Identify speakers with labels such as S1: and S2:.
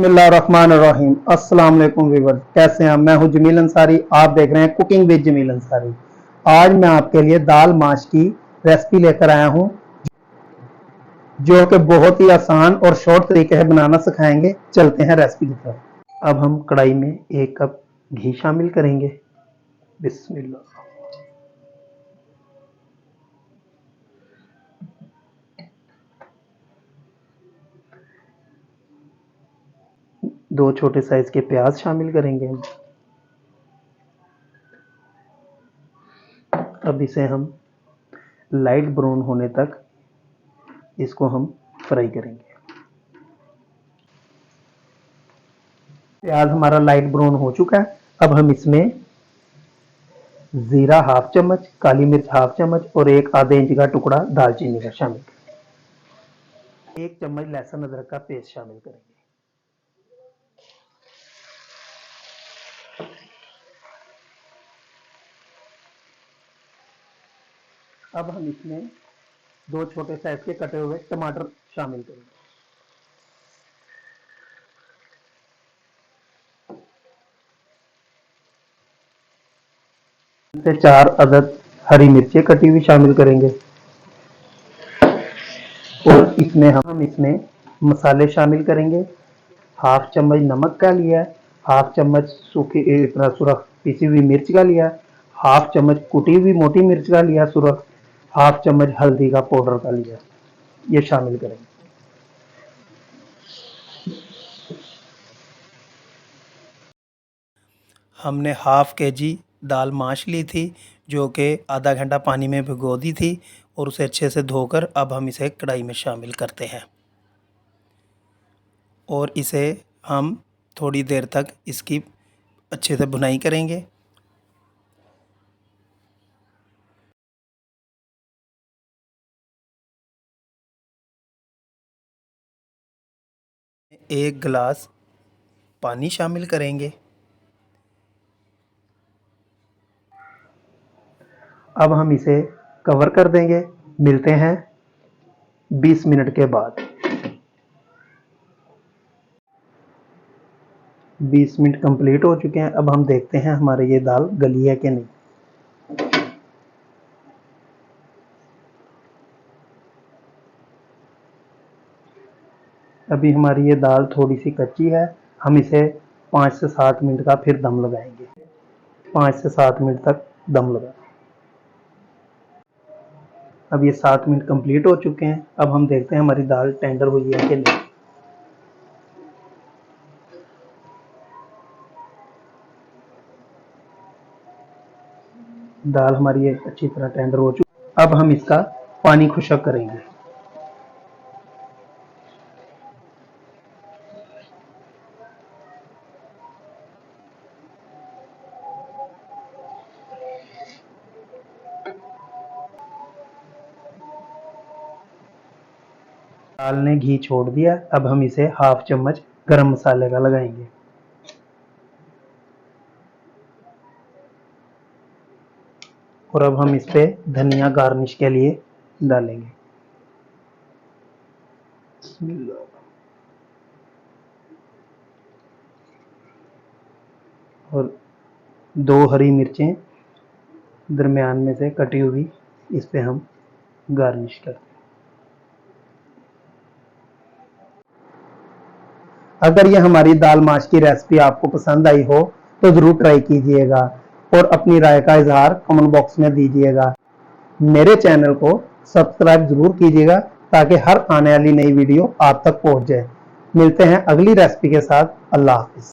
S1: बिस्मिल्लाहिर्रहमानिर्रहीम। अस्सलाम वालेकुम व्यूअर्स, कैसे हैं? मैं हूं जमील अंसारी, आप देख रहे हैं कुकिंग विद जमील अंसारी। आज मैं आपके लिए दाल माश की रेसिपी लेकर आया हूं, जो कि बहुत ही आसान और शॉर्ट तरीके से बनाना सिखाएंगे। चलते हैं रेसिपी की तरफ। अब हम कढ़ाई में 1 कप घी शामिल करेंगे। बिस्मिल्लाह। 2 छोटे साइज के प्याज शामिल करेंगे। अब इसे हम लाइट ब्राउन होने तक इसको हम फ्राई करेंगे। प्याज हमारा लाइट ब्राउन हो चुका है। अब हम इसमें जीरा हाफ चम्मच, काली मिर्च हाफ चम्मच और 1 आधे इंच का टुकड़ा दालचीनी का शामिल करेंगे। 1 चम्मच लहसुन अदरक का पेस्ट शामिल करेंगे। अब हम इसमें 2 छोटे साइज के कटे हुए टमाटर शामिल करेंगे। से 4 अदद हरी मिर्चें कटी हुई शामिल करेंगे और इसमें मसाले शामिल करेंगे। हाफ चम्मच नमक का लिया है, हाफ चम्मच सुरख पिसी हुई मिर्च का लिया, हाफ चम्मच कुटी हुई मोटी मिर्च का लिया सुरख, हाफ चम्मच हल्दी का पाउडर का लिया, ये शामिल करेंगे। हमने हाफ केजी दाल माश ली थी, जो कि आधा घंटा पानी में भिगो दी थी और उसे अच्छे से धोकर अब हम इसे कढ़ाई में शामिल करते हैं और इसे हम थोड़ी देर तक इसकी अच्छे से भुनाई करेंगे। एक गिलास पानी शामिल करेंगे। अब हम इसे कवर कर देंगे। मिलते हैं 20 मिनट के बाद। 20 मिनट कंप्लीट हो चुके हैं। अब हम देखते हैं हमारी ये दाल गली है कि नहीं। अभी हमारी ये दाल थोड़ी सी कच्ची है। हम इसे 5 से 7 मिनट का फिर दम लगाएंगे। 5 से 7 मिनट तक दम लगा। अब ये 7 मिनट कंप्लीट हो चुके हैं। अब हम देखते हैं हमारी दाल टेंडर हुई है कि नहीं। दाल हमारी ये अच्छी तरह टेंडर हो चुकी है। अब हम इसका पानी खुशक करेंगे। दाल ने घी छोड़ दिया। अब हम इसे हाफ चम्मच गरम मसाले का लगाएंगे और अब हम इस पे धनिया गार्निश के लिए डालेंगे। और 2 हरी मिर्चें दरमियान में से कटी हुई इस पे हम गार्निश करते हैं। अगर ये हमारी दाल माश की रेसिपी आपको पसंद आई हो तो ज़रूर ट्राई कीजिएगा और अपनी राय का इजहार कमेंट बॉक्स में दीजिएगा। मेरे चैनल को सब्सक्राइब ज़रूर कीजिएगा ताकि हर आने वाली नई वीडियो आप तक पहुंच जाए। मिलते हैं अगली रेसिपी के साथ। अल्लाह हाफिज़।